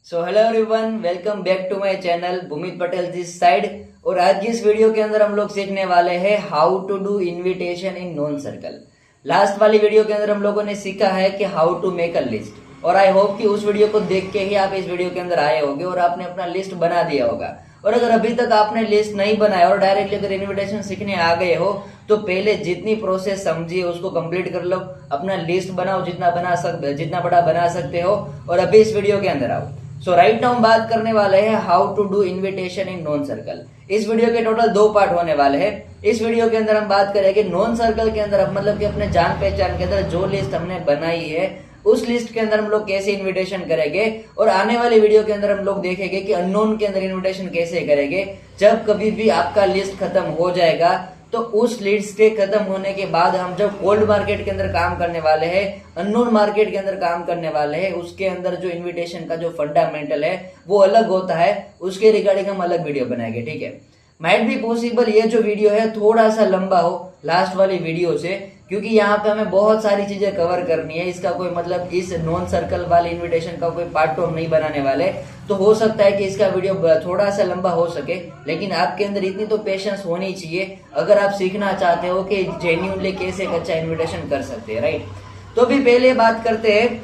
So hello everyone, welcome back to my channel Bhumit Patel this side. और आज की इस वीडियो के अंदर हम लोग सीखने वाले हैं how to do invitation in non circle. Last वाली वीडियो के अंदर हम लोगों ने सीखा है कि how to make a list, और आई होप कि उस वीडियो को देख के ही आप इस वीडियो के अंदर आए होंगे और आपने अपना लिस्ट बना दिया होगा। और अगर अभी तक आपने लिस्ट नहीं बनाया और डायरेक्टली अगर इनविटेशन सीखने आ गए हो तो पहले जितनी प्रोसेस समझिए उसको कंप्लीट कर लो, अपना लिस्ट बनाओ जितना बड़ा बना सकते हो और अभी इस वीडियो के अंदर आओ। सो राइट नाउ हम बात करने वाले हैं how to do invitation in non circle. इस वीडियो के टोटल 2 पार्ट होने वाले हैं। इस वीडियो के अंदर हम बात करेंगे नॉन सर्कल के अंदर, मतलब कि अपने जान पहचान के अंदर जो लिस्ट हमने बनाई है उस लिस्ट के अंदर हम लोग कैसे इनविटेशन करेंगे, और आने वाले वीडियो के अंदर हम लोग देखेंगे कि अननोन के अंदर इनविटेशन कैसे करेंगे। जब कभी भी आपका लिस्ट खत्म हो जाएगा तो उस लिस्ट के खत्म होने के बाद हम जब कोल्ड मार्केट के अंदर काम करने वाले हैं, अननोन मार्केट के अंदर काम करने वाले हैं, उसके अंदर जो इनविटेशन का जो फंडामेंटल है वो अलग होता है। उसके रिगार्डिंग हम अलग वीडियो बनाएंगे, ठीक है। माइट बी पॉसिबल ये जो वीडियो है थोड़ा सा लंबा हो लास्ट वाली वीडियो से, क्योंकि यहाँ पे हमें बहुत सारी चीजें कवर करनी है। इसका कोई मतलब इस नॉन सर्कल वाले इनविटेशन का कोई पार्ट 2 हम नहीं बनाने वाले, तो हो सकता है कि इसका वीडियो थोड़ा सा लंबा हो सके, लेकिन आपके अंदर इतनी तो पेशेंस होनी चाहिए अगर आप सीखना चाहते हो कि जेन्युइनली कैसे एक अच्छा इन्विटेशन कर सकते हैं, राइट। तो अभी पहले बात करते हैं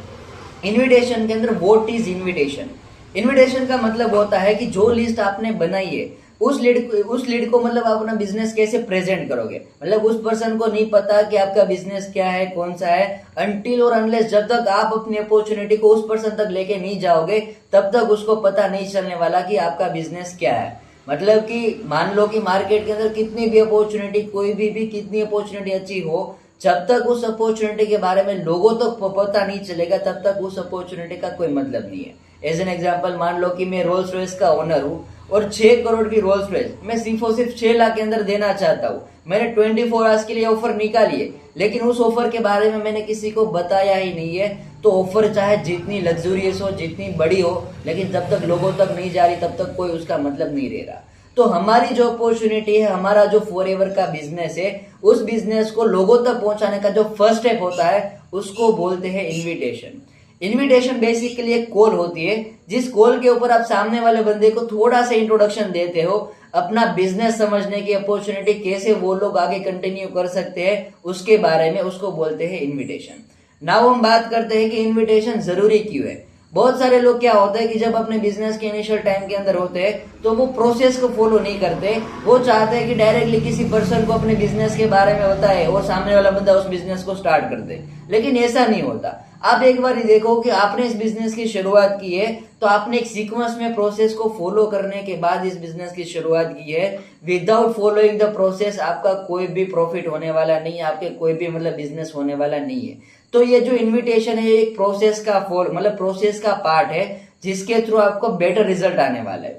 इन्विटेशन के अंदर व्हाट इज इन्विटेशन। इन्विटेशन का मतलब होता है कि जो लिस्ट आपने बनाई है उस लीड को मतलब आप अपना बिजनेस कैसे प्रेजेंट करोगे। मतलब उस पर्सन को नहीं पता कि आपका बिजनेस क्या है, कौन सा है, अनटिल और अनलेस जब तक आप अपनी अपॉर्चुनिटी को उस पर्सन तक लेके नहीं जाओगे तब तक उसको पता नहीं चलने वाला कि आपका बिजनेस क्या है। मतलब कि मान लो कि मार्केट के अंदर कितनी भी अपॉर्चुनिटी, कोई भी कितनी अपॉर्चुनिटी अच्छी हो, जब तक उस अपॉर्चुनिटी के बारे में लोगों तक पता नहीं चलेगा तब तक उस अपॉर्चुनिटी का कोई मतलब नहीं है। एज एन एग्जाम्पल, मान लो कि मैं रोल्स रॉयस का ओनर हूँ और 6 करोड़ की रोल्स रॉयस मैं सिर्फ 6 लाख के अंदर देना चाहता हूँ। मैंने 24 आवर्स के लिए ऑफर निकाली है, लेकिन उस ऑफर के बारे में मैंने किसी को बताया ही नहीं है। तो ऑफर चाहे जितनी लग्जूरियस हो, जितनी बड़ी हो, लेकिन जब तक लोगों तक नहीं जा रही तब तक कोई उसका मतलब नहीं रह रहा। तो हमारी जो अपॉर्चुनिटी है, हमारा जो फॉरएवर का बिजनेस है, उस बिजनेस को लोगों तक पहुंचाने का जो फर्स्ट स्टेप होता है उसको बोलते हैं इनविटेशन। इनविटेशन बेसिकली एक कॉल होती है, जिस कॉल के ऊपर आप सामने वाले बंदे को थोड़ा सा इंट्रोडक्शन देते हो, अपना बिजनेस समझने की अपॉर्चुनिटी कैसे वो लोग आगे कंटिन्यू कर सकते हैं उसके बारे में, उसको बोलते हैं इनविटेशन। नाउ हम बात करते हैं कि इनविटेशन जरूरी क्यों है। बहुत सारे लोग क्या होता है कि जब अपने बिजनेस के इनिशियल टाइम के अंदर होते हैं तो वो प्रोसेस को फॉलो नहीं करते। वो चाहते हैं कि डायरेक्टली किसी पर्सन को अपने बिजनेस के बारे में बताए और सामने वाला बंदा उस बिजनेस को स्टार्ट कर दे, लेकिन ऐसा नहीं होता। आप एक बार ही देखो कि आपने इस बिजनेस की शुरुआत की है तो आपने एक सीक्वेंस में प्रोसेस को फॉलो करने के बाद इस बिजनेस की शुरुआत की है। विदाउट फॉलोइंग द प्रोसेस आपका कोई भी प्रॉफिट होने वाला नहीं है, आपके कोई भी मतलब बिजनेस होने वाला नहीं है। तो ये जो इनविटेशन है एक प्रोसेस का प्रोसेस का पार्ट है जिसके थ्रू आपको बेटर रिजल्ट आने वाला है।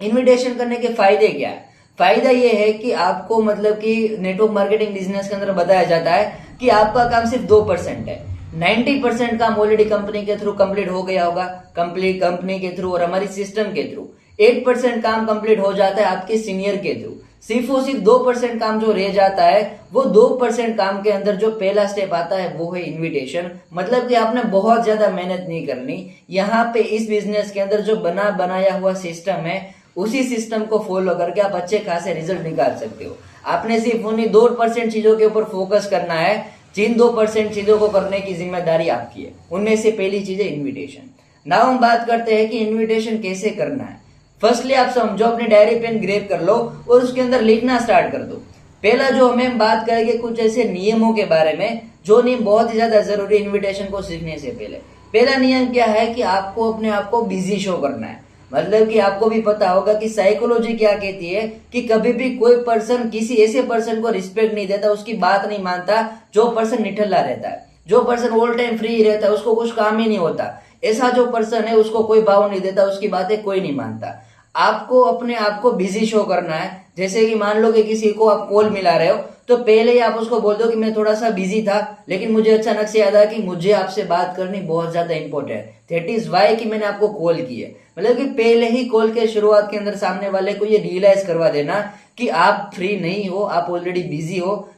इनविटेशन करने के फायदे क्या है? फायदा ये है कि आपको मतलब कि नेटवर्क मार्केटिंग बिजनेस के अंदर बताया जाता है कि आपका काम सिर्फ 2% है। 90% काम ऑलरेडी कंपनी के थ्रू कंप्लीट हो गया होगा, कंपनी के थ्रू और हमारी सिस्टम के थ्रू। 8% काम कंप्लीट हो जाता है आपके सीनियर के थ्रू। सिर्फ 2% काम जो रह जाता है, वो 2% काम के अंदर जो पहला स्टेप आता है वो है इनविटेशन। मतलब कि आपने बहुत ज्यादा मेहनत नहीं करनी। यहाँ पे इस बिजनेस के अंदर जो बनाया हुआ सिस्टम है उसी सिस्टम को फॉलो करके आप अच्छे खासे रिजल्ट निकाल सकते हो। आपने सिर्फ उन्हीं 2% चीजों के ऊपर फोकस करना है, जिन 2% चीजों को करने की जिम्मेदारी आपकी है। उनमें से पहली चीज है इन्विटेशन। नाउ हम बात करते हैं कि इन्विटेशन कैसे करना है। फर्स्टली आप समझो, अपने डायरी पेन ग्रेब कर लो और उसके अंदर लिखना स्टार्ट कर दो। पहला जो हमें बात करेंगे कुछ ऐसे नियमों के बारे में, जो नियम बहुत ही ज्यादा जरूरी इन्विटेशन को सीखने से पहले। पहला नियम क्या है कि आपको अपने आप को बिजी शो करना है। मतलब कि आपको भी पता होगा कि साइकोलॉजी क्या कहती है कि कभी भी कोई पर्सन किसी ऐसे पर्सन को रिस्पेक्ट नहीं देता, उसकी बात नहीं मानता जो पर्सन निठल्ला रहता है, जो पर्सन ऑल टाइम फ्री रहता है, उसको कुछ काम ही नहीं होता। ऐसा जो पर्सन है उसको कोई भाव नहीं देता, उसकी बातें कोई नहीं मानता। आपको अपने आप को बिजी शो करना है। जैसे कि मान लो कि किसी को आप कॉल मिला रहे हो तो पहले ही आप उसको बोल दो कि मैं थोड़ा सा बिजी था, लेकिन मुझे अचानक से याद आया कि मुझे आपसे बात करनी बहुत ज्यादा इंपॉर्टेंट है, दैट इज वाई कि मैंने आपको कॉल की है। मतलब कि पहले ही कॉल के शुरुआत के अंदर सामने वाले को ये रियलाइज करवा देना कि आप फ्री नहीं हो, आप ऑलरेडी बिजी हो।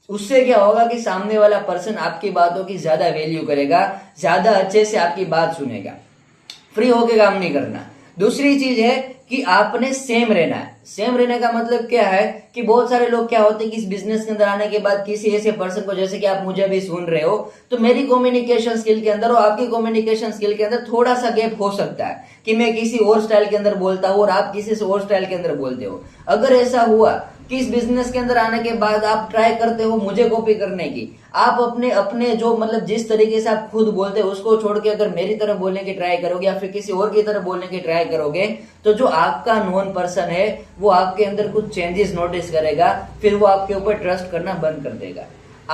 उससे क्या होगा कि सामने वाला पर्सन आपकी बातों की ज्यादा वैल्यू करेगा, ज्यादा अच्छे से आपकी बात सुनेगा। फ्री होके काम नहीं करना। दूसरी चीज है कि आपने सेम रहना है। सेम रहने का मतलब क्या है कि बहुत सारे लोग क्या होते हैं कि इस बिजनेस के अंदर आने के बाद किसी ऐसे पर्सन को, जैसे कि आप मुझे भी सुन रहे हो, तो मेरी कम्युनिकेशन स्किल के अंदर और आपकी कम्युनिकेशन स्किल के अंदर थोड़ा सा गैप हो सकता है कि मैं किसी और स्टाइल के अंदर बोलता हूँ और आप किसी से और स्टाइल के अंदर बोलते हो। अगर ऐसा हुआ कि इस बिजनेस के अंदर आने के बाद आप ट्राई करते हो मुझे कॉपी करने की, आप अपने अपने जो मतलब जिस तरीके से आप खुद बोलते हो उसको छोड़ के अगर मेरी तरह बोलने की ट्राई करोगे या फिर किसी और की तरह बोलने की ट्राई करोगे, तो जो आपका नोन पर्सन है वो आपके अंदर कुछ चेंजेस नोटिस करेगा, फिर वो आपके ऊपर ट्रस्ट करना बंद कर देगा।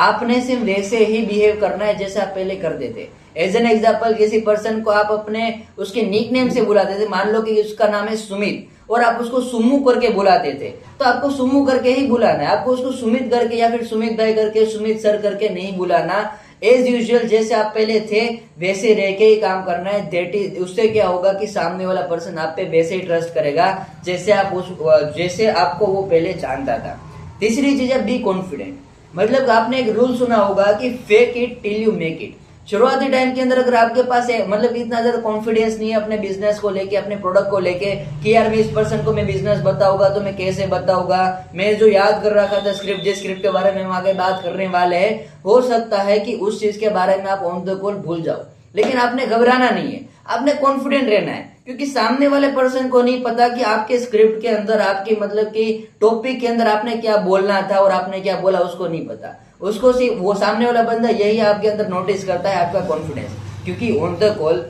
आपने सिर्फ वैसे ही बिहेव करना है जैसे आप पहले करते थे। एज एन एग्जाम्पल, किसी पर्सन को आप अपने उसके निक नेम से बुलाते थे, मान लो कि उसका नाम है सुमित और आप उसको सुमू करके बुलाते थे, तो आपको सुमू करके ही बुलाना है, आपको उसको सुमित करके या फिर सुमित भाई करके, सुमित सर करके नहीं बुलाना। एज यूजुअल जैसे आप पहले थे वैसे रह के ही काम करना है। दैट इज, उससे क्या होगा कि सामने वाला पर्सन आप पे वैसे ही ट्रस्ट करेगा जैसे आपको वो पहले जानता था। तीसरी चीज है बी कॉन्फिडेंट। मतलब आपने एक रूल सुना होगा कि fake it till you make it. शुरुआती टाइम के अंदर अगर आपके पास है मतलब इतना ज्यादा कॉन्फिडेंस नहीं है अपने बिजनेस को लेके, अपने प्रोडक्ट को लेके कि यार मैं इस पर्सन को मैं बिजनेस बताऊंगा तो मैं कैसे बताऊंगा, मैं जो याद कर रखा था स्क्रिप्ट, जिस स्क्रिप्ट के बारे में हम आगे बात करने वाले हैं, हो सकता है कि उस चीज के बारे में आप ऑन द कॉल भूल जाओ। लेकिन आपने घबराना नहीं है, आपने कॉन्फिडेंट रहना है, क्योंकि सामने वाले पर्सन को नहीं पता कि आपके स्क्रिप्ट के अंदर, आपके मतलब कि टॉपिक के अंदर आपने क्या बोलना था और आपने क्या बोला, उसको नहीं पता। उसको सिर्फ वो सामने वाला बंदा यही आपके अंदर नोटिस करता है, आपका कॉन्फिडेंस। क्योंकि ऑन द कॉल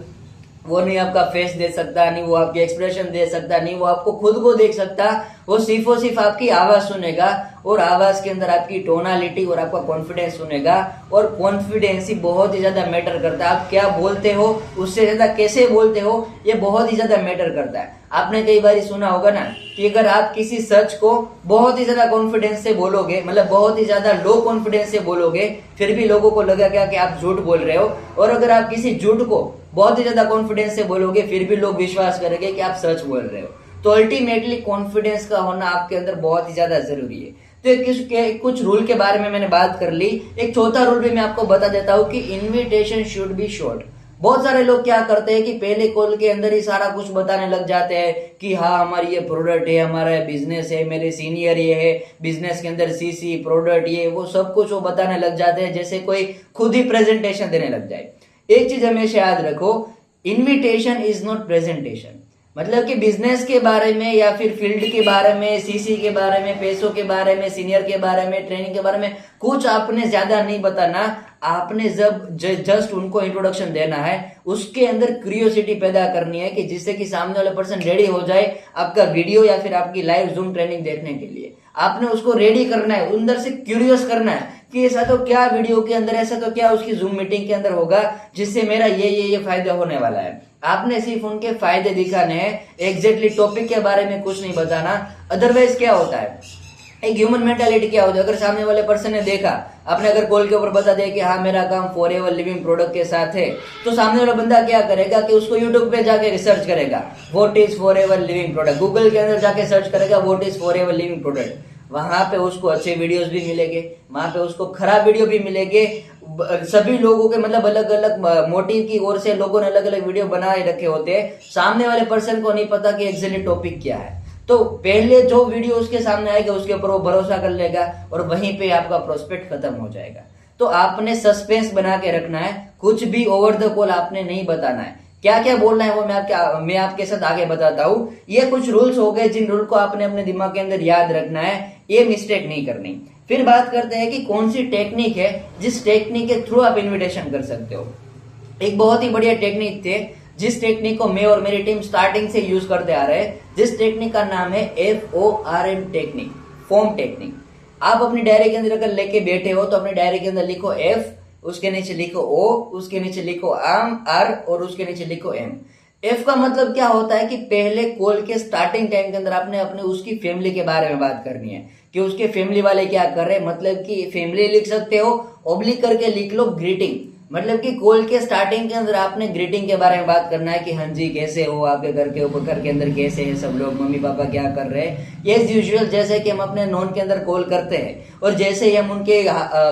वो नहीं आपका फेस दे सकता, नहीं वो आपकी एक्सप्रेशन दे सकता, नहीं वो आपको खुद को देख सकता, वो सिर्फ और सिर्फ आपकी आवाज सुनेगा और आवाज के अंदर आपकी टोनालिटी और आपका कॉन्फिडेंस सुनेगा। और कॉन्फिडेंस ही बहुत ही ज्यादा मैटर करता है। आप क्या बोलते हो उससे ज्यादा कैसे बोलते हो ये बहुत ही ज्यादा मैटर करता है। आपने कई बार सुना होगा ना कि अगर आप किसी सच को बहुत ही ज्यादा कॉन्फिडेंस से बोलोगे, मतलब बहुत ही ज्यादा लो कॉन्फिडेंस से बोलोगे, फिर भी लोगों को लगेगा कि आप झूठ बोल रहे हो। और अगर आप किसी झूठ को बहुत ही ज्यादा कॉन्फिडेंस से बोलोगे, फिर भी लोग विश्वास करेंगे कि आप सच बोल रहे हो। तो अल्टीमेटली कॉन्फिडेंस का होना आपके अंदर बहुत ही ज्यादा जरूरी है। तो कुछ रूल के बारे में मैंने बात कर ली। एक चौथा रूल भी मैं आपको बता देता हूँ कि इन्विटेशन शुड बी शॉर्ट। बहुत सारे लोग क्या करते हैं कि पहले कॉल के अंदर ही सारा कुछ बताने लग जाते हैं कि हाँ हमारी ये प्रोडक्ट है, हमारा बिजनेस है, मेरे सीनियर ये है, बिजनेस के अंदर सीसी प्रोडक्ट ये, वो सब कुछ वो बताने लग जाते हैं जैसे कोई खुद ही प्रेजेंटेशन देने लग जाए। एक चीज हमेशा याद रखो, इन्विटेशन इज नॉट प्रेजेंटेशन। मतलब कि बिजनेस के बारे में या फिर फील्ड के बारे में, सीसी के बारे में, पैसों के बारे में, सीनियर के बारे में, ट्रेनिंग के बारे में कुछ आपने ज्यादा नहीं बताना। आपने जब जस्ट उनको इंट्रोडक्शन देना है, उसके अंदर क्यूरियोसिटी पैदा करनी है कि जिससे कि सामने वाला पर्सन रेडी हो जाए आपका वीडियो या फिर आपकी लाइव जूम ट्रेनिंग देखने के लिए। आपने उसको रेडी करना है, अंदर से क्यूरियस करना है कि ऐसा तो क्या वीडियो के अंदर, ऐसा तो क्या उसकी जूम मीटिंग के अंदर होगा जिससे मेरा ये फायदा होने वाला है। आपने सिर्फ उनके फायदे दिखाने हैं, एग्जैक्टली टॉपिक के बारे में कुछ नहीं बताना। अदरवाइज क्या होता है, एक ह्यूमन मेंटालिटी क्या होती है, अगर सामने वाले पर्सन ने देखा, आपने अगर कॉल के ऊपर बता दिया कि हाँ मेरा काम फॉरएवर लिविंग प्रोडक्ट के साथ है, तो सामने वाला बंदा क्या करेगा कि उसको यूट्यूब पे जाके रिसर्च करेगा, what is forever living product. Google के अंदर जाके सर्च करेगा what is forever living product. वहां पे उसको अच्छे वीडियोस भी मिलेंगे, वहां पे उसको खराब वीडियो भी मिलेंगे। सभी लोगों के मतलब अलग अलग मोटिव की ओर से लोगों ने अलग अलग वीडियो बनाए रखे होते हैं। सामने वाले पर्सन को नहीं पता कि एक्चुअली टॉपिक क्या है, तो पहले जो वीडियो उसके सामने आएगा उसके ऊपर वो भरोसा कर लेगा और वहीं पे आपका प्रोस्पेक्ट खत्म हो जाएगा। तो आपने सस्पेंस बना के रखना है, कुछ भी ओवर द कॉल आपने नहीं बताना है। क्या क्या बोलना है वो मैं आपके साथ आगे बताता हूँ। ये कुछ रूल्स हो गए जिन रूल को आपने अपने दिमाग के अंदर याद रखना है, ये मिस्टेक नहीं करनी। फिर बात करते हैं कि कौन सी टेक्निक है जिस टेक्निक के थ्रू आप इन्विटेशन कर सकते हो। एक बहुत ही बढ़िया टेक्निक थे जिस टेक्निक को मैं और मेरी टीम स्टार्टिंग से यूज करते आ रहे हैं, जिस टेक्निक का नाम है FORM टेक्निक, फॉर्म टेक्निक। आप अपनी डायरी के अंदर अगर लेके बैठे हो तो अपनी डायरी के अंदर लिखो F, उसके नीचे लिखो O, उसके नीचे लिखो R और उसके नीचे लिखो M। F का मतलब क्या होता है कि पहले कॉल के स्टार्टिंग टाइम के अंदर आपने अपने उसकी फैमिली के बारे में बात करनी है कि उसके फैमिली वाले क्या कर रहे हैं, मतलब कि फैमिली लिख सकते हो, ऑब्लिक करके लिख लो ग्रीटिंग, मतलब कि कॉल के स्टार्टिंग के अंदर आपने ग्रीटिंग के बारे में बात करना है कि हाँ जी कैसे हो, आपके घर के अंदर कैसे हैं सब लोग, मम्मी पापा क्या कर रहे हैं, एज यूजुअल जैसे कि हम अपने नॉन के अंदर कॉल करते हैं और जैसे ही हम उनके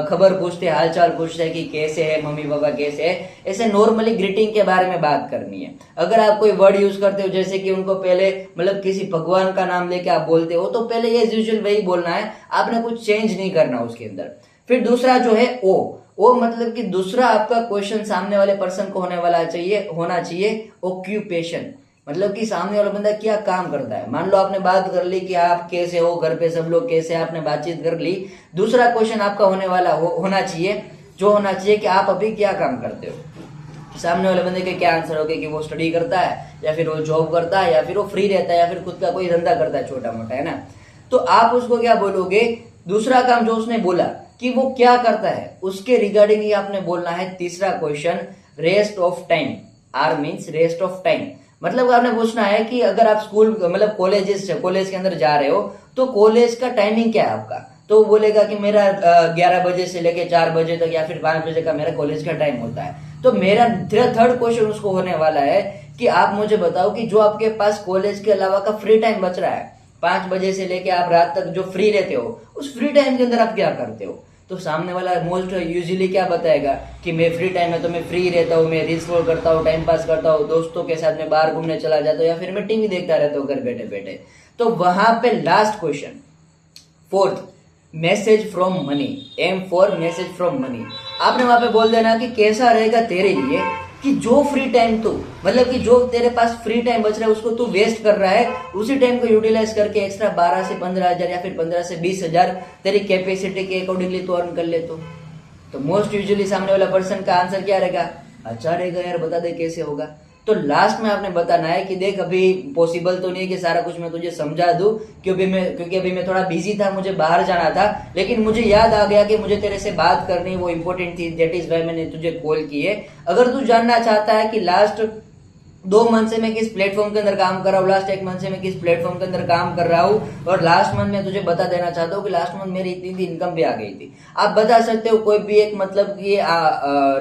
खबर पूछते हैं, हाल चाल पूछते हैं कि कैसे है मम्मी पापा कैसे है, ऐसे नॉर्मली ग्रीटिंग के बारे में बात करनी है। अगर आप कोई वर्ड यूज करते हो जैसे कि उनको पहले मतलब किसी भगवान का नाम लेके आप बोलते हो तो पहले एज यूजुअल वही बोलना है, आपने कुछ चेंज नहीं करना उसके अंदर। फिर दूसरा जो है ओ मतलब कि दूसरा आपका क्वेश्चन सामने वाले पर्सन को होना चाहिए ऑक्यूपेशन, मतलब कि सामने वाला बंदा क्या काम करता है। मान लो आपने बात कर ली कि आप कैसे हो, घर पे सब लोग कैसे, आपने बातचीत कर ली। दूसरा क्वेश्चन आपका होना चाहिए कि आप अभी क्या काम करते हो। सामने वाले बंदे के क्या आंसर होगा कि वो स्टडी करता है या फिर वो जॉब करता है या फिर वो फ्री रहता है या फिर खुद का कोई धंधा करता है छोटा मोटा, है ना। तो आप उसको क्या बोलोगे, दूसरा काम जो उसने बोला कि वो क्या करता है उसके रिगार्डिंग ही आपने बोलना है। तीसरा question rest of time, R means rest of time, मतलब आपने पूछना है कि अगर आप स्कूल मतलब कॉलेज के अंदर जा रहे हो तो कॉलेज का टाइमिंग क्या है आपका, तो वो बोलेगा कि मेरा 11 बजे से लेके 4 बजे तक या फिर 5 बजे का मेरा कॉलेज का टाइम होता है। तो मेरा थर्ड क्वेश्चन उसको होने वाला है कि आप मुझे बताओ कि जो आपके पास कॉलेज के अलावा का फ्री टाइम बच रहा है 5 बजे से लेके आप रात तक जो फ्री रहते हो, उस फ्री टाइम के अंदर आप क्या करते हो। तो सामने वाला मोस्ट यूजुअली क्या बताएगा कि मैं फ्री टाइम है तो मैं फ्री रहता हूँ, मैं रील्स स्क्रॉल करता हूँ, टाइम पास करता हूँ, दोस्तों के साथ में बाहर घूमने चला जाता हूँ या फिर मैं टीवी देखता रहता हूँ घर बैठे बैठे। तो वहां पे last question fourth, message from money, M for message from money. आपने वहां पे बोल देना कि कैसा रहेगा तेरे लिए कि जो फ्री टाइम तू मतलब कि जो तेरे पास फ्री टाइम बच रहा है उसको तू वेस्ट कर रहा है, उसी टाइम को यूटिलाइज करके एक्स्ट्रा 12 से 15,000 या फिर 15 से 20,000 तेरी कैपेसिटी के अकॉर्डिंगली तू अर्न कर ले। तो मोस्ट यूजुअली सामने वाला पर्सन का आंसर क्या रहेगा, अच्छा रहेगा यार बता दे कैसे होगा। तो लास्ट में आपने बताना है कि देख अभी पॉसिबल तो नहीं है कि सारा कुछ मैं तुझे समझा दूं क्योंकि अभी मैं थोड़ा बिजी था, मुझे बाहर जाना था, लेकिन मुझे याद आ गया कि मुझे तेरे से बात करनी वो इंपॉर्टेंट थी, दैट इज वाई मैंने तुझे कॉल की है। अगर तू जानना चाहता है कि लास्ट 2 मंथ से मैं किस प्लेटफॉर्म के अंदर काम कर रहा हूँ, लास्ट 1 मंथ से मैं किस प्लेटफॉर्म के अंदर काम कर रहा हूँ और लास्ट मंथ में तुझे बता देना चाहता हूँ कि लास्ट मंथ मेरी इतनी इनकम भी आ गई थी। आप बता सकते हो कोई भी एक मतलब ये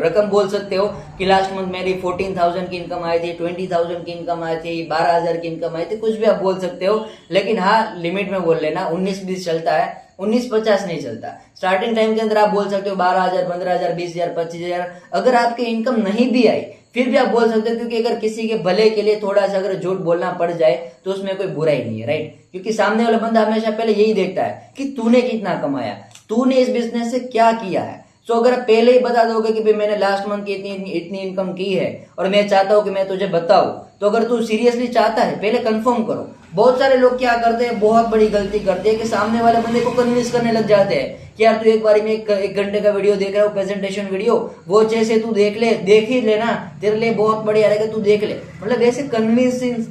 रकम बोल सकते हो कि लास्ट मंथ मेरी 14,000 की इनकम आई थी, 20,000 की इनकम आई थी, 12,000 की इनकम आई थी, कुछ भी आप बोल सकते हो, लेकिन हाँ लिमिट में बोल लेना। 19-20 चलता है, 19-50 नहीं चलता। स्टार्टिंग टाइम के अंदर आप बोल सकते हो 12,000, 15,000, 20,000, 25,000। अगर आपकी इनकम नहीं भी आई फिर भी आप बोल सकते हो, क्योंकि अगर किसी के भले के लिए थोड़ा सा अगर झूठ बोलना पड़ जाए तो उसमें कोई बुराई नहीं है, राइट। क्योंकि सामने वाला बंदा हमेशा पहले यही देखता है कि तूने कितना कमाया, तूने इस बिजनेस से क्या किया है। तो अगर आप पहले ही बता दोगे कि भाई मैंने लास्ट मंथ की इतनी इनकम की है और मैं चाहता हूं कि मैं तुझे बताऊं, तो अगर तू सीरियसली चाहता है पहले कंफर्म करो। बहुत सारे लोग क्या करते हैं, बहुत बड़ी गलती करते हैं कि सामने वाले बंदे को कन्विंस करने लग जाते हैं कि यार तू एक बारी में 1 घंटे का वीडियो देख रहा हो, प्रेजेंटेशन वीडियो, वो जैसे तू देख ही लेना, तेरे लिए बहुत बढ़िया रहेगा, तू देख ले। मतलब ऐसे कन्विंसिंग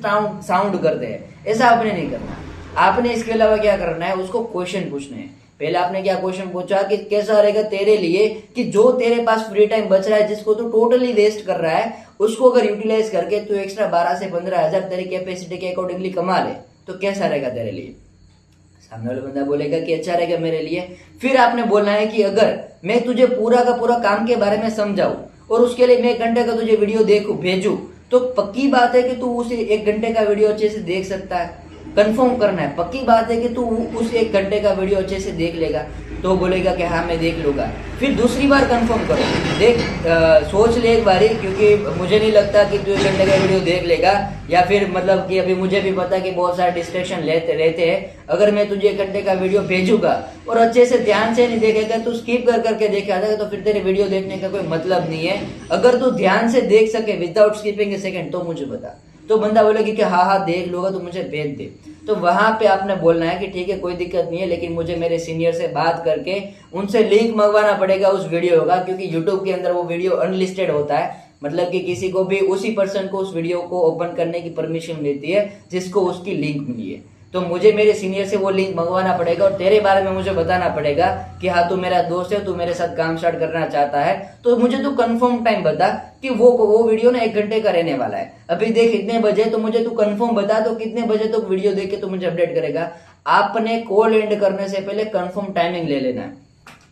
साउंड करते हैं, ऐसा आपने नहीं करना। आपने इसके अलावा क्या करना है, उसको क्वेश्चन पूछने हैं। पहले आपने क्या क्वेश्चन पूछा कि कैसा रहेगा तेरे लिए कि जो तेरे पास फ्री टाइम बच रहा है जिसको तू टोटली वेस्ट कर रहा है, उसको अगर यूटिलाइज करके तू एक्स्ट्रा 12 से 15,000 तेरी कैपेसिटी के अकॉर्डिंगली कमा ले तो कैसा रहेगा तेरे लिए। सामने वाला बंदा बोलेगा कि अच्छा रहेगा मेरे लिए। फिर आपने बोलना है कि अगर मैं तुझे पूरा का पूरा काम के बारे में समझाऊं और उसके लिए मैं 1 घंटे का तुझे वीडियो भेजू तो पक्की बात है कि तू उसे 1 घंटे का वीडियो अच्छे से देख सकता है। कंफर्म करना है, पक्की बात है कि तू उस 1 घंटे का वीडियो अच्छे से देख लेगा। तो बोलेगा कि हाँ मैं देख लूंगा। फिर दूसरी बार कंफर्म करो, देख सोच ले एक बारी, क्योंकि मुझे नहीं लगता कि तू 1 घंटे का वीडियो देख लेगा, या फिर मतलब कि अभी मुझे भी पता कि बहुत सारे डिस्ट्रैक्शन रहते हैं। अगर मैं तुझे 1 घंटे का वीडियो भेजूंगा और अच्छे से ध्यान से नहीं देखेगा, तू स्किप करके देखेगा तो फिर तेरे वीडियो देखने का कोई मतलब नहीं है। अगर तू ध्यान से देख सके विदाउट स्किपिंग ए सेकंड तो मुझे बता। तो बंदा बोलेगा कि हाँ देख लूंगा, तो मुझे भेज दे। तो वहां पे आपने बोलना है कि ठीक है कोई दिक्कत नहीं है, लेकिन मुझे मेरे सीनियर से बात करके उनसे लिंक मंगवाना पड़ेगा उस वीडियो का, क्योंकि यूट्यूब के अंदर वो वीडियो अनलिस्टेड होता है। मतलब कि किसी को भी उसी पर्सन को उस वीडियो को ओपन करने की परमिशन मिलती है जिसको उसकी लिंक मिली है। तो मुझे मेरे सीनियर से वो लिंक मंगवाना पड़ेगा और तेरे बारे में मुझे बताना पड़ेगा कि हाँ तू मेरा दोस्त है, तू मेरे साथ काम स्टार्ट करना चाहता है, तो मुझे तू कंफर्म टाइम बता कि वो वीडियो ना 1 घंटे का रहने वाला है। अभी देख इतने बजे, तो मुझे तू कंफर्म बता तो कितने बजे तो वीडियो देख के तू मुझे अपडेट करेगा। आपने कॉल एंड करने से पहले कंफर्म टाइमिंग ले लेना है।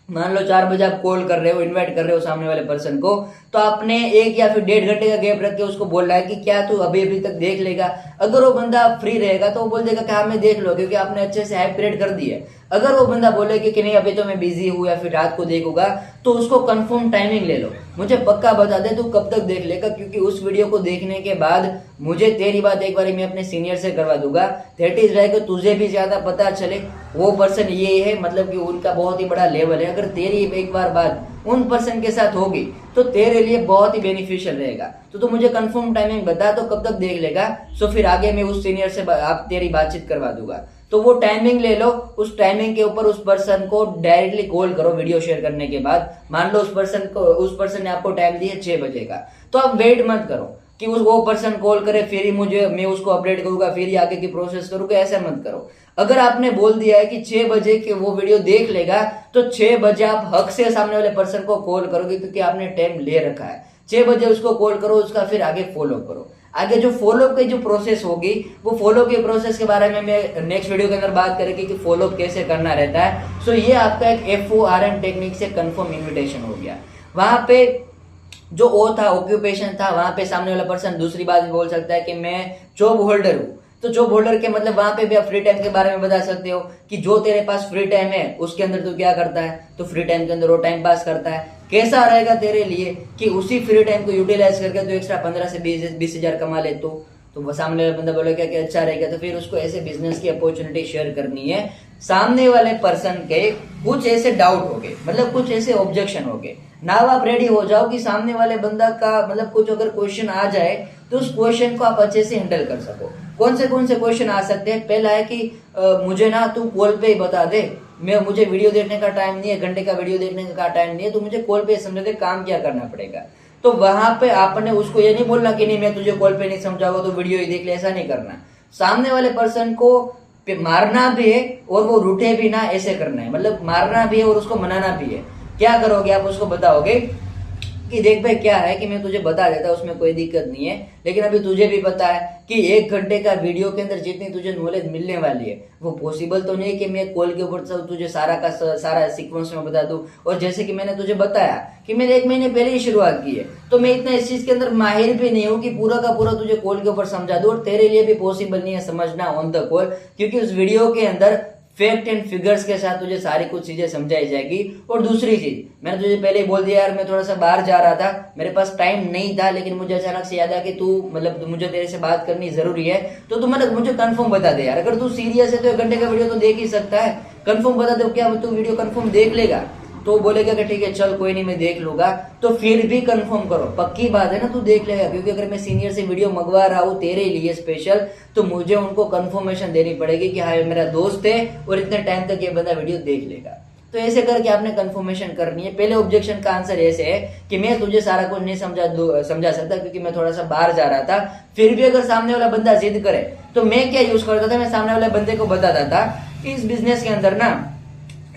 मान लो 4 बजे आप कॉल कर रहे हो, इनवाइट कर रहे हो सामने वाले पर्सन को, तो आपने 1 या फिर 1.5 घंटे का गैप रख के उसको बोल रहा है कि क्या तू अभी अभी तक देख लेगा। अगर वो बंदा फ्री रहेगा तो वो बोल देगा कि हाँ मैं देख लो, क्योंकि आपने अच्छे से हाइप क्रिएट कर दी है। अगर वो बंदा बोले कि नहीं अभी तो मैं बिजी हूँ या फिर रात को देखूंगा, तो उसको कंफर्म टाइमिंग ले लो, मुझे पक्का बता दे तू कब तक देख लेगा, क्योंकि उस वीडियो को देखने के बाद मुझे तेरी बात एक बार मैं अपने सीनियर से करवा दूंगा। दैट इज रहेगा तुझे भी ज्यादा पता चले वो पर्सन ये है, मतलब कि उनका बहुत ही बड़ा लेवल है। अगर तेरी एक बार बात उन पर्सन के साथ होगी तो तेरे लिए बहुत ही बेनिफिशियल रहेगा। तो तू मुझे कंफर्म टाइमिंग बता तो कब तक देख लेगा, सो फिर आगे मैं उस सीनियर से आप तेरी बातचीत करवा दूंगा। तो वो टाइमिंग ले लो, उस टाइमिंग के ऊपर उस पर्सन को डायरेक्टली कॉल करो वीडियो शेयर करने के बाद। मान लो उस पर्सन ने आपको टाइम दिया 6 बजे का, तो आप वेट मत करो कि वो पर्सन कॉल करे फिर ही मैं उसको अपडेट करूंगा फिर ही आगे की प्रोसेस करूंगा, ऐसा मत करो। अगर आपने बोल दिया है कि 6 बजे के वो वीडियो देख लेगा, तो 6 बजे आप हक से सामने वाले पर्सन को कॉल करोगे, क्योंकि आपने टाइम ले रखा है। 6 बजे उसको कॉल करो, उसका फिर आगे फॉलो करो। आगे जो फॉलो की जो प्रोसेस होगी, वो फॉलो की प्रोसेस के बारे में मैं नेक्स्ट वीडियो के अंदर बात करेंगे कि फॉलो कैसे करना रहता है। सो ये आपका एक FORM टेक्निक से कंफर्म इन्विटेशन हो गया। वहां पे जो ओ था, ऑक्यूपेशन था, वहां पे सामने वाला पर्सन दूसरी बात भी बोल सकता है कि मैं जॉब होल्डर हूँ। तो जॉब होल्डर के मतलब वहां पे भी आप फ्री टाइम के बारे में बता सकते हो कि जो तेरे पास फ्री टाइम है उसके अंदर तू क्या करता है। तो फ्री टाइम के अंदर वो टाइम पास करता है। कैसा रहेगा तेरे लिए कि उसी फ्री टाइम को यूटिलाइज करके तू एक्स्ट्रा 15 से 20 हजार कमा ले। तो वो सामने वाला बंदा बोलेगा कि अच्छा रहेगा, तो फिर उसको ऐसे बिजनेस की अपॉर्चुनिटी शेयर करनी है। सामने वाले पर्सन के कुछ ऐसे डाउट हो गए, मतलब कुछ ऐसे ऑब्जेक्शन हो गए, ना आप रेडी हो जाओ कि सामने वाले बंदा का मतलब कुछ अगर क्वेश्चन आ जाए तो उस क्वेश्चन को आप अच्छे से हैंडल कर सको। कौन से क्वेश्चन आ सकते हैं? पहला है कि मुझे ना तू कॉल पे ही बता दे, मुझे वीडियो देखने का टाइम नहीं है, घंटे का वीडियो देखने का टाइम नहीं है, तो मुझे कॉल पे समझा दे काम क्या करना पड़ेगा। तो वहां पे आपने उसको ये नहीं बोलना कि नहीं मैं तुझे कॉल पे नहीं समझाऊंगा तो वीडियो ही देख ले, ऐसा नहीं करना। सामने वाले पर्सन को मारना भी है और वो रूठे भी ना, ऐसे करना है। मतलब मारना भी है और उसको मनाना भी है। क्या करोगे आप? उसको बताओगे कि देख भाई क्या है कि मैं तुझे बता देता, उसमें कोई दिक्कत नहीं है, लेकिन अभी तुझे भी पता है कि 1 घंटे का वीडियो के अंदर जितनी तुझे नॉलेज मिलने वाली है वो पॉसिबल तो नहीं है कि मैं कॉल के ऊपर तुझे सारा सीक्वेंस में बता दूं। और जैसे कि मैंने तुझे बताया कि मैंने 1 महीने पहले ही शुरुआत की है, तो मैं इतना इस चीज के अंदर माहिर भी नहीं हूँ कि पूरा का पूरा तुझे कॉल के ऊपर समझा दूं। और तेरे लिए भी पॉसिबल नहीं है समझना ऑन द कॉल, क्योंकि उस वीडियो के अंदर फैक्ट एंड फिगर्स के साथ तुझे सारी कुछ चीजें समझाई जाएगी। और दूसरी चीज मैंने तुझे पहले ही बोल दिया यार, मैं थोड़ा सा बाहर जा रहा था, मेरे पास टाइम नहीं था, लेकिन मुझे अचानक से याद आया कि तू मतलब मुझे तेरे से बात करनी जरूरी है, तो तू मतलब मुझे कंफर्म बता दे यार। अगर तू सीरियस है तो 1 घंटे का वीडियो तो देख ही सकता है, कंफर्म बता दे क्या तू वीडियो कंफर्म देख लेगा। तो बोलेगा कि ठीक है चल कोई नहीं मैं देख लूंगा, तो फिर भी कंफर्म करो, पक्की बात है ना तू देख लेगा। क्योंकि अगर मैं सीनियर से वीडियो मंगवा रहा हूँ तेरे लिए स्पेशल, तो मुझे उनको कंफर्मेशन देनी पड़ेगी कि हाँ मेरा दोस्त है और इतने टाइम तक ये बंदा वीडियो देख लेगा। तो ऐसे करके आपने कंफर्मेशन करनी है। पहले ऑब्जेक्शन का आंसर ऐसे है कि मैं तुझे सारा कुछ नहीं समझा सकता क्योंकि मैं थोड़ा सा बाहर जा रहा था। फिर भी अगर सामने वाला बंदा जिद करे तो मैं क्या यूज करता था, मैं सामने वाले बंदे को बताता था कि इस बिजनेस के अंदर ना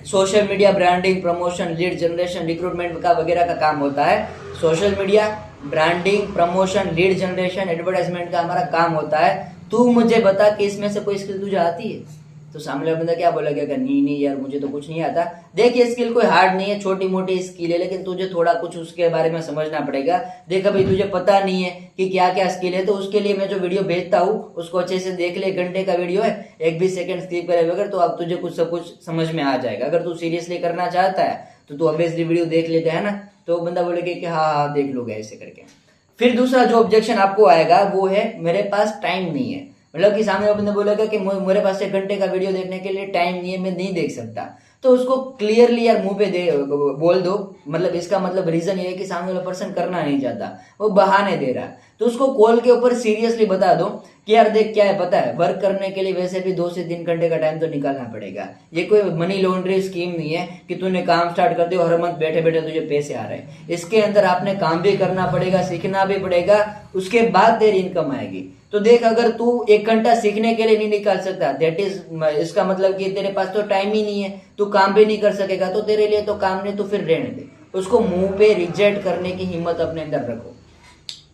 social media, branding, promotion, lead generation, recruitment का वगैरह का काम होता है। Social media, branding, promotion, lead generation, advertisement का हमारा काम होता है। तू मुझे बता कि इसमें से कोई स्किल तुझे आती है? तो सामने वाला बंदा क्या बोलेगा कि नहीं यार मुझे तो कुछ नहीं आता। देख ये स्किल कोई हार्ड नहीं है, छोटी मोटी स्किल है, लेकिन तुझे थोड़ा कुछ उसके बारे में समझना पड़ेगा। देख अभी तुझे पता नहीं है कि क्या क्या स्किल है, तो उसके लिए मैं जो वीडियो भेजता हूँ उसको अच्छे से देख ले। 1 घंटे का वीडियो है, 1 भी सेकंड स्किप करे बगैर, तो अब तुझे सब कुछ समझ में आ जाएगा। अगर तू सीरियसली करना चाहता है तो तू ऑब्वियसली वीडियो देख लेता है ना, तो बंदा बोलेगा कि हाँ देख लोगे ऐसे करके। फिर दूसरा जो ऑब्जेक्शन आपको आएगा वो है मेरे पास टाइम नहीं है। मतलब कि सामने वाला बंदा बोलेगा कि मेरे पास 1 घंटे का वीडियो देखने के लिए टाइम नहीं है, मैं नहीं देख सकता। तो उसको क्लियरली यार मुंह पे बोल दो। मतलब इसका मतलब रीजन ये है कि सामने वाला पर्सन करना नहीं चाहता, वो बहाने दे रहा है। तो उसको कॉल के ऊपर सीरियसली बता दो कि यार देख क्या है पता है, वर्क करने के लिए वैसे भी 2 से 3 घंटे का टाइम तो निकालना पड़ेगा। ये कोई मनी लॉन्ड्री स्कीम नहीं है कि तूने काम स्टार्ट कर दिया और हर मंथ बैठे बैठे तुझे पैसे आ रहे हैं। इसके अंदर आपने काम भी करना पड़ेगा, सीखना भी पड़ेगा, उसके बाद तेरी इनकम आएगी। तो देख अगर तू 1 घंटा सीखने के लिए नहीं निकाल सकता, दैट इज इसका मतलब कि तेरे पास तो टाइम ही नहीं है, तू काम भी नहीं कर सकेगा, तो तेरे लिए तो काम नहीं, तो फिर रहने दे। उसको मुंह पे रिजेक्ट करने की हिम्मत अपने अंदर रखो।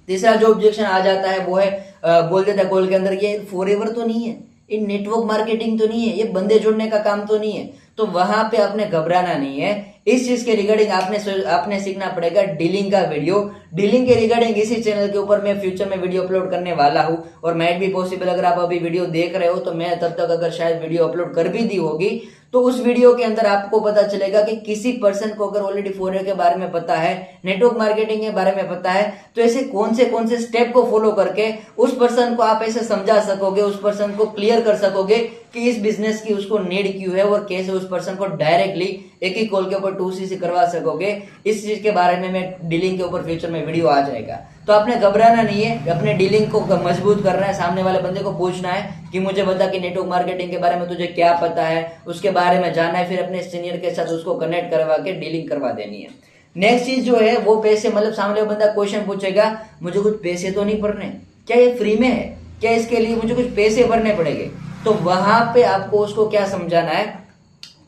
तीसरा जो ऑब्जेक्शन आ जाता है वो है बोल देता है कॉल के अंदर, ये फॉरएवर तो नहीं है, ये नेटवर्क मार्केटिंग तो नहीं है, ये बंदे जोड़ने का काम तो नहीं है। तो वहां पे आपने घबराना नहीं है। इस चीज के रिगार्डिंग आपने सीखना पड़ेगा डीलिंग का वीडियो। डीलिंग के रिगार्डिंग इसी चैनल के ऊपर मैं फ्यूचर में वीडियो अपलोड करने वाला हूं, और मैट भी पॉसिबल अगर आप अभी वीडियो देख रहे हो तो मैं तब तक अगर शायद वीडियो अपलोड कर भी दी होगी, तो उस वीडियो के अंदर आपको पता चलेगा कि किसी पर्सन को अगर ऑलरेडी फोरेक्स के बारे में पता है, नेटवर्क मार्केटिंग के बारे में पता है, तो ऐसे कौन से स्टेप को फॉलो करके उस पर्सन को आप ऐसे समझा सकोगे, उस पर्सन को क्लियर कर सकोगे कि इस बिजनेस की उसको नीड क्यों है, और कैसे उस पर्सन को डायरेक्टली एक ही कॉल के ऊपर 2CC करवा सकोगे। इस चीज के बारे में मैं डीलिंग के ऊपर फ्यूचर में वीडियो आ जाएगा। तो आपने घबराना नहीं है, अपने डीलिंग को मजबूत करना है। सामने वाले बंदे को पूछना है कि मुझे बता कि नेटवर्क मार्केटिंग के बारे में तुझे क्या पता है, उसके बारे में जानना है, फिर अपने सीनियर के साथ उसको कनेक्ट करवा के डीलिंग करवा देनी है। नेक्स्ट चीज जो है वो पैसे, मतलब सामने वाला बंदा क्वेश्चन पूछेगा मुझे कुछ पैसे तो नहीं भरने, क्या ये फ्री में है, क्या इसके लिए मुझे कुछ पैसे भरने पड़ेंगे? तो वहां पे आपको उसको क्या समझाना है,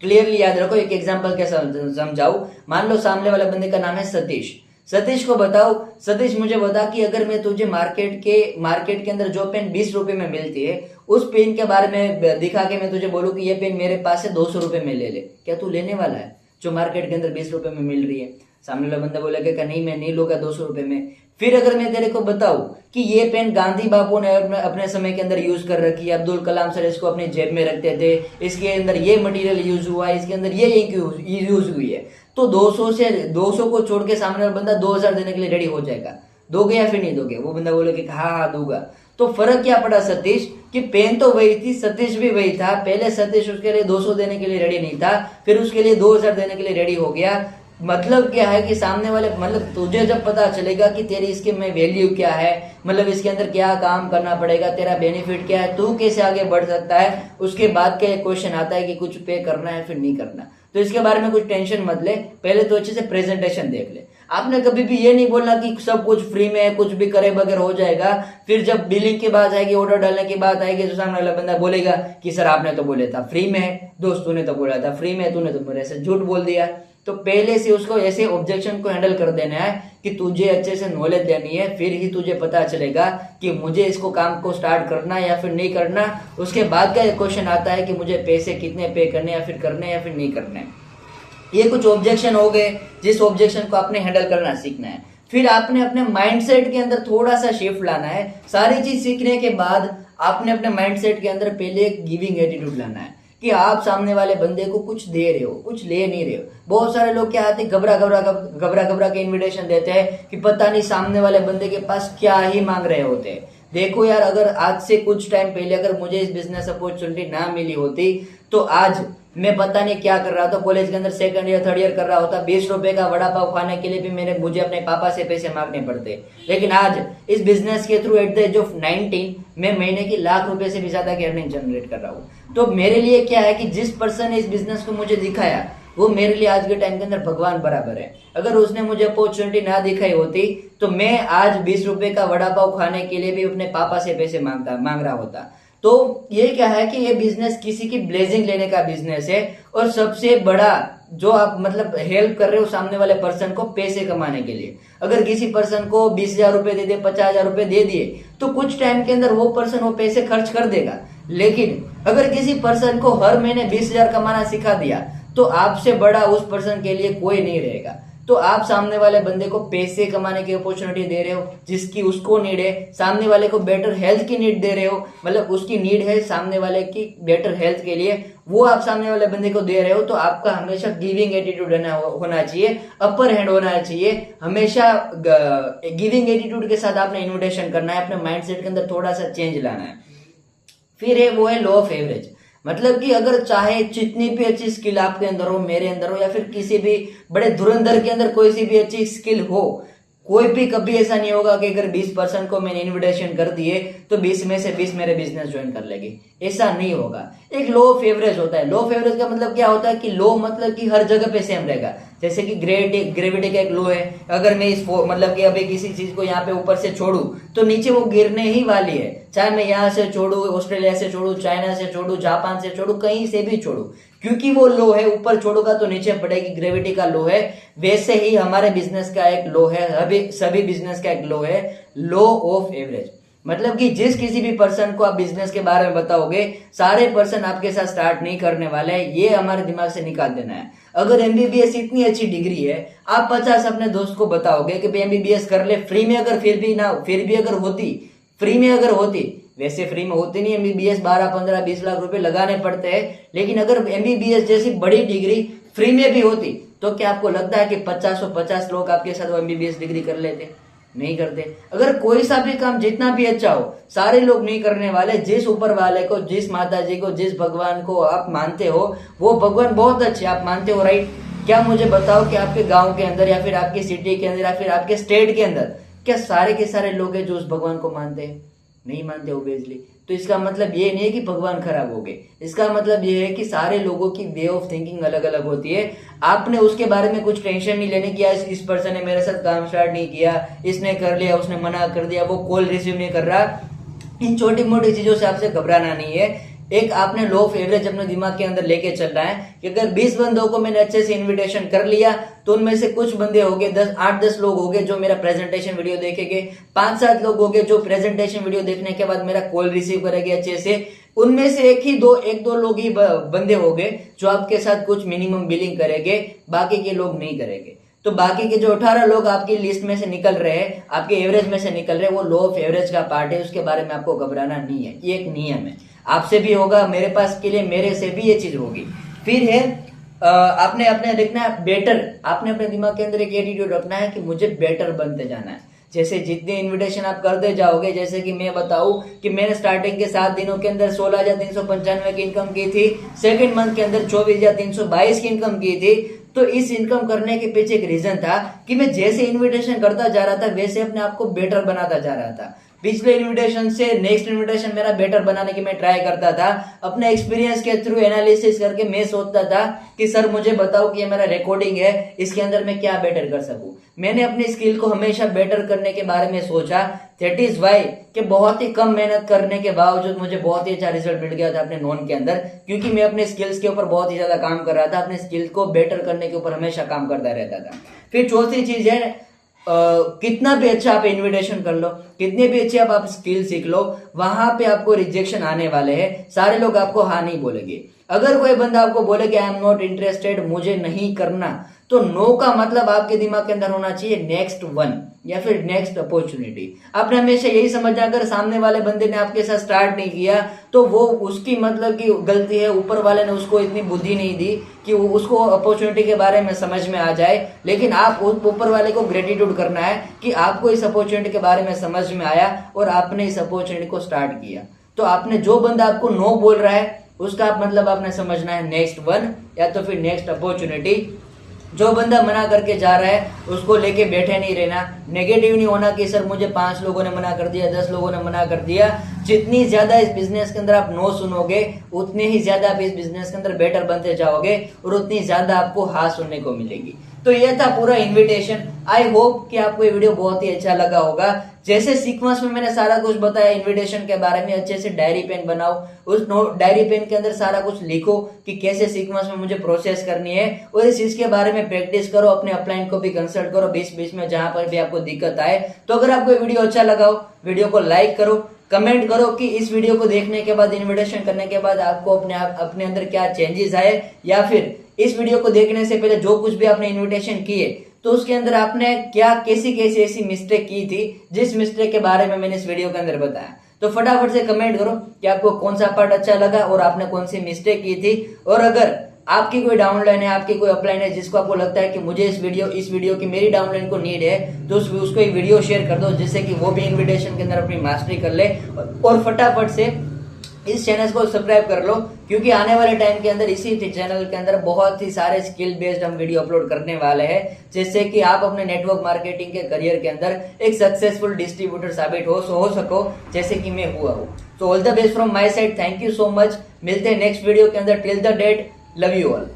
क्लियरली याद रखो। एक एग्जांपल क्या समझाऊं, मान लो सामने वाले बंदे का नाम है सतीश। सतीश को बताओ, सतीश मुझे बता कि अगर मैं तुझे मार्केट के अंदर जो पेन 20 रुपए में मिलती है, उस पेन के बारे में दिखा के मैं तुझे बोलूं कि ये पेन मेरे पास है 200 रुपए में ले ले, क्या तू लेने वाला है जो मार्केट के अंदर 20 रुपए में मिल रही है? सामने वाला बंदा बोलेगा नहीं मैं नहीं लूंगा 200 रुपए में। फिर अगर मैं तेरे को बताऊं कि ये पेन गांधी बापू ने अपने समय के अंदर यूज कर रखी है, अब्दुल कलाम सर इसको अपनी जेब में रखते थे, इसके अंदर ये मटेरियल यूज हुआ है, इसके अंदर ये इंक यूज हुई है, तो 200 को छोड़ के सामने वाला बंदा 2000 देने के लिए रेडी हो जाएगा। दोगे या फिर नहीं दोगे? वो बंदा बोलेगा हाँ दूंगा। तो फर्क क्या पड़ा सतीश कि पेन तो वही थी, सतीश भी वही था। पहले सतीश उसके लिए 200 देने के लिए रेडी नहीं था, फिर उसके लिए 2000 देने के लिए रेडी हो गया। मतलब क्या है कि सामने वाले, मतलब तुझे जब पता चलेगा कि तेरी इसके में वैल्यू क्या है, मतलब इसके अंदर क्या काम करना पड़ेगा, तेरा बेनिफिट क्या है, तू कैसे आगे बढ़ सकता है, उसके बाद का क्वेश्चन आता है कि कुछ पे करना है फिर नहीं करना। तो इसके बारे में कुछ टेंशन मत ले, पहले तो अच्छे से प्रेजेंटेशन देख ले। आपने कभी भी ये नहीं बोलना कि सब कुछ फ्री में है, कुछ भी करे बगैर हो जाएगा। फिर जब बिलिंग की बात आएगी, ऑर्डर डालने की बात आएगी, तो सामने वाला बंदा बोलेगा कि सर आपने तो बोला था फ्री में है, दोस्त तूने तो बोला था फ्री में, तूने तो मेरे से झूठ बोल दिया। तो पहले से उसको ऐसे ऑब्जेक्शन को हैंडल कर देना है कि तुझे अच्छे से नॉलेज देनी है, फिर ही तुझे पता चलेगा कि मुझे इसको काम को स्टार्ट करना या फिर नहीं करना। उसके बाद का क्वेश्चन आता है कि मुझे पैसे कितने पे करने या फिर करने या फिर नहीं करने। ये कुछ ऑब्जेक्शन हो गए, जिस ऑब्जेक्शन को आपने हैंडल करना सीखना है। फिर आपने अपने माइंडसेट के अंदर थोड़ा सा शिफ्ट लाना है। सारी चीज सीखने के बाद आपने अपने माइंडसेट के अंदर पहले एक गिविंग एटीट्यूड लाना है कि आप सामने वाले बंदे को कुछ दे रहे हो, कुछ ले नहीं रहे हो। बहुत सारे लोग क्या आते घबरा के इनविटेशन देते हैं कि पता नहीं सामने वाले बंदे के पास क्या ही मांग रहे होते हैं। देखो यार, अगर आज से कुछ टाइम पहले अगर मुझे इस बिजनेस अपॉर्चुनिटी ना मिली होती तो आज मैं पता नहीं क्या कर रहा था, कॉलेज के अंदर सेकंड ईयर थर्ड ईयर कर रहा होता। 20 रुपए का वड़ा पाव खाने के लिए भी मुझे अपने पापा से पैसे मांगने पड़ते। लेकिन आज इस बिजनेस के through at the age of 19 मैं महीने की लाख रुपए से भी ज्यादा की अर्निंग जनरेट कर रहा हूँ। तो मेरे लिए क्या है कि जिस पर्सन ने इस बिजनेस को मुझे दिखाया वो मेरे लिए आज के टाइम के अंदर भगवान बराबर है। अगर उसने मुझे अपॉर्चुनिटी ना दिखाई होती तो मैं आज 20 रुपए का वड़ा पाव खाने के लिए भी अपने पापा से पैसे मांग रहा होता। तो ये क्या है कि ये बिजनेस किसी की ब्लेसिंग लेने का बिजनेस है, और सबसे बड़ा जो आप मतलब हेल्प कर रहे हो सामने वाले पर्सन को पैसे कमाने के लिए। अगर किसी पर्सन को 20,000 रुपए दे दे, 50,000 रुपए दे दिए तो कुछ टाइम के अंदर वो पर्सन वो पैसे खर्च कर देगा। लेकिन अगर किसी पर्सन को हर महीने 20,000 कमाना सिखा दिया तो आपसे बड़ा उस पर्सन के लिए कोई नहीं रहेगा। तो आप सामने वाले बंदे को पैसे कमाने की अपॉर्चुनिटी दे रहे हो जिसकी उसको नीड है, सामने वाले को बेटर हेल्थ की नीड दे रहे हो, मतलब उसकी नीड है सामने वाले की बेटर हेल्थ के लिए, वो आप सामने वाले बंदे को दे रहे हो। तो आपका हमेशा गिविंग एटीट्यूड होना चाहिए, अपर हैंड होना चाहिए। हमेशा गिविंग एटीट्यूड के साथ आपने इन्विटेशन करना है, अपने माइंडसेट के अंदर थोड़ा सा चेंज लाना है। फिर है वो है लॉ ऑफ एवरेज। मतलब कि अगर चाहे जितनी भी अच्छी स्किल आपके अंदर हो, मेरे अंदर हो, या फिर किसी भी बड़े धुरंधर के अंदर कोई सी भी अच्छी स्किल हो, कोई भी कभी ऐसा नहीं होगा कि अगर 20% को मैंने इन्विटेशन कर दिए तो 20 में से 20 मेरे बिजनेस ज्वाइन कर लेगी, ऐसा नहीं होगा। एक लो ऑफ एवरेज होता है। लो ऑफ एवरेज का मतलब क्या होता है कि लो मतलब कि हर जगह पे सेम रहेगा। जैसे कि ग्रेविटी का एक लो है, अगर मैं इस मतलब कि अभी किसी चीज को यहाँ पे ऊपर से छोड़ू तो नीचे वो गिरने ही वाली है, चाहे मैं यहाँ से छोड़ू, ऑस्ट्रेलिया से छोड़ू, चाइना से छोड़ू, जापान से छोड़ू, कहीं से भी छोड़ू, क्योंकि वो लो है। ऊपर छोड़ूंगा तो नीचे पड़ेगी, ग्रेविटी का लो है। वैसे ही हमारे बिजनेस का एक लो है, सभी बिजनेस का एक लो है, लो ऑफ एवरेज। मतलब कि जिस किसी भी पर्सन को आप बिजनेस के बारे में बताओगे, सारे पर्सन आपके साथ स्टार्ट नहीं करने वाले हैं, ये हमारे दिमाग से निकाल देना है। अगर एमबीबीएस इतनी अच्छी डिग्री है, आप 50 अपने दोस्त को बताओगे कि भाई एमबीबीएस कर ले फ्री में, अगर फिर भी अगर होती, फ्री में अगर होती, वैसे फ्री में होती नहीं एमबीबीएस, 12, 15, 20 लाख रुपए लगाने पड़ते हैं, लेकिन अगर एमबीबीएस जैसी बड़ी डिग्री फ्री में भी होती तो क्या आपको लगता है कि 50 लोग आपके साथ वो एमबीबीएस डिग्री कर लेते? नहीं करते। अगर कोई सा भी काम जितना भी अच्छा हो, सारे लोग नहीं करने वाले। जिस ऊपर वाले को, जिस माता जी को, जिस भगवान को आप मानते हो, वो भगवान बहुत अच्छे आप मानते हो, राइट? क्या मुझे बताओ कि आपके गांव के अंदर या फिर आपकी सिटी के अंदर या फिर आपके स्टेट के अंदर क्या सारे के सारे लोग हैं जो उस भगवान को मानते हैं? नहीं मानते ओबियसली। तो इसका मतलब ये नहीं है कि भगवान खराब हो गए, इसका मतलब ये है कि सारे लोगों की वे ऑफ थिंकिंग अलग अलग होती है। आपने उसके बारे में कुछ टेंशन नहीं लेने की, इस पर्सन ने मेरे साथ काम स्टार्ट नहीं किया, इसने कर लिया, उसने मना कर दिया, वो कॉल रिसीव नहीं कर रहा, इन छोटी मोटी चीजों से आपसे घबराना नहीं है। एक आपने लो ऑफ एवरेज अपने दिमाग के अंदर लेके चलना है कि अगर 20 बंदों को मैंने अच्छे से इनविटेशन कर लिया तो उनमें से कुछ बंदे हो गए, 8-10 लोग हो गए जो मेरा प्रेजेंटेशन वीडियो देखेंगे, 5-7 लोग हो गए जो प्रेजेंटेशन वीडियो देखने के बाद मेरा कॉल रिसीव करेंगे अच्छे से, उनमें से एक दो लोग ही बंदे हो गए जो आपके साथ कुछ मिनिमम बिलिंग करेंगे, बाकी के लोग नहीं करेंगे। तो बाकी के जो 18 लोग आपकी लिस्ट में से निकल रहे हैं, आपके एवरेज में से निकल रहे हैं, वो लो ऑफ एवरेज का पार्ट है, उसके बारे में आपको घबराना नहीं है। ये एक नियम है, आपसे भी होगा, मेरे पास के लिए मेरे से भी ये चीज होगी। फिर है आपने अपने देखना है बेटर, आपने अपने दिमाग के अंदर एक एटीट्यूड रखना है कि मुझे बेटर बनते जाना है। जैसे जितने इनविटेशन आप करते जाओगे, जैसे कि मैं बताऊं कि मैंने स्टार्टिंग के 7 दिनों के अंदर 16,395 की इनकम की थी, सेकंड मंथ के अंदर 24,322 की इनकम की थी। तो इस इनकम करने के पीछे एक रीजन था कि मैं जैसे इनविटेशन करता जा रहा था वैसे अपने आप को बेटर बनाता जा रहा था। पिछले इनविटेशन से नेक्स्ट इनविटेशन मेरा बेटर बनाने की मैं ट्राई करता था। अपने एक्सपीरियंस के थ्रू एनालिसिस करके मैं सोचता था कि सर मुझे बताओ कि ये मेरा रिकॉर्डिंग है, इसके अंदर मैं क्या बेटर कर सकूं। मैंने अपनी स्किल को हमेशा बेटर करने के बारे में सोचा। दैट इज वाई कि बहुत ही कम मेहनत करने के बावजूद मुझे बहुत ही अच्छा रिजल्ट मिल गया था अपने नॉन के अंदर, क्योंकि मैं अपने स्किल्स के ऊपर बहुत ही ज्यादा काम कर रहा था, अपने स्किल्स को बेटर करने के ऊपर हमेशा काम करता रहता था। फिर चौथी चीज है कितना भी अच्छा आप इनविटेशन कर लो, कितने भी अच्छे आप स्किल सीख लो, वहां पे आपको रिजेक्शन आने वाले हैं। सारे लोग आपको हाँ नहीं बोलेंगे। अगर कोई बंदा आपको बोले कि आई एम नॉट इंटरेस्टेड, मुझे नहीं करना, तो नो का मतलब आपके दिमाग के अंदर होना चाहिए नेक्स्ट वन या फिर नेक्स्ट अपॉर्चुनिटी। आपने हमेशा यही समझना, अगर सामने वाले बंदे ने आपके साथ स्टार्ट नहीं किया तो वो उसकी मतलब की गलती है, ऊपर वाले ने उसको इतनी बुद्धि नहीं दी कि उसको अपॉर्चुनिटी के बारे में समझ में आ जाए। लेकिन आप ऊपर वाले को ग्रेटिट्यूड करना है कि आपको इस अपॉर्चुनिटी के बारे में समझ में आया और आपने इस अपॉर्चुनिटी को स्टार्ट किया। तो आपने जो बंदा आपको नो बोल रहा है उसका मतलब आपने समझना है नेक्स्ट वन या तो फिर नेक्स्ट अपॉर्चुनिटी। जो बंदा मना करके जा रहा है उसको लेके बैठे नहीं रहना, नेगेटिव नहीं होना कि सर मुझे 5 लोगों ने मना कर दिया, 10 लोगों ने मना कर दिया। जितनी ज्यादा इस बिजनेस के अंदर आप नो सुनोगे उतने ही ज्यादा आप इस बिजनेस के अंदर बेटर बनते जाओगे और उतनी ज्यादा आपको हाँ सुनने को मिलेगी। तो ये था पूरा इनविटेशन। आई होप कि आपको ये वीडियो बहुत ही अच्छा लगा होगा। जैसे सीक्वेंस में मैंने सारा कुछ बताया इनविटेशन के बारे में, अच्छे से डायरी पेन बनाओ, उस डायरी पेन के अंदर सारा कुछ लिखो कि कैसे सीक्वेंस में मुझे प्रोसेस करनी है और इस चीज के बारे में प्रैक्टिस करो। अपने अपलाइन को भी कंसल्ट करो बीच बीच में जहां पर भी आपको दिक्कत आए। तो अगर आपको वीडियो अच्छा लगा हो, वीडियो को लाइक करो, कमेंट करो कि इस वीडियो को देखने के बाद, इन्विटेशन करने के बाद आपको अपने अंदर क्या चेंजेस आए, या फिर इस वीडियो को देखने से पहले जो कुछ भी आपने इन्विटेशन किए तो उसके अंदर आपने क्या कैसी कैसी ऐसी मिस्टेक की थी जिस मिस्टेक के बारे में मैंने इस वीडियो के अंदर बताया। तो फटाफट से कमेंट करो कि आपको कौन सा पार्ट अच्छा लगा और आपने कौन सी मिस्टेक की थी। और अगर आपकी कोई डाउनलाइन है, आपकी कोई अपलाइन है जिसको आपको लगता है कि मुझे इस वीडियो की मेरी डाउनलाइन को नीड है, तो उसको एक वीडियो शेयर कर दो जिससे कि वो भी इन्विटेशन के अंदर अपनी मास्टरी कर ले। और फटाफट से इस चैनल को सब्सक्राइब कर लो, क्योंकि आने वाले टाइम के अंदर इसी चैनल के अंदर बहुत ही सारे स्किल बेस्ड हम वीडियो अपलोड करने वाले हैं, जिससे कि आप अपने नेटवर्क मार्केटिंग के करियर के अंदर एक सक्सेसफुल डिस्ट्रीब्यूटर साबित हो सको, जैसे कि मैं हुआ हूँ। तो all the best from my side, thank you so much. मिलते हैं नेक्स्ट वीडियो के अंदर। Till the date, love you all.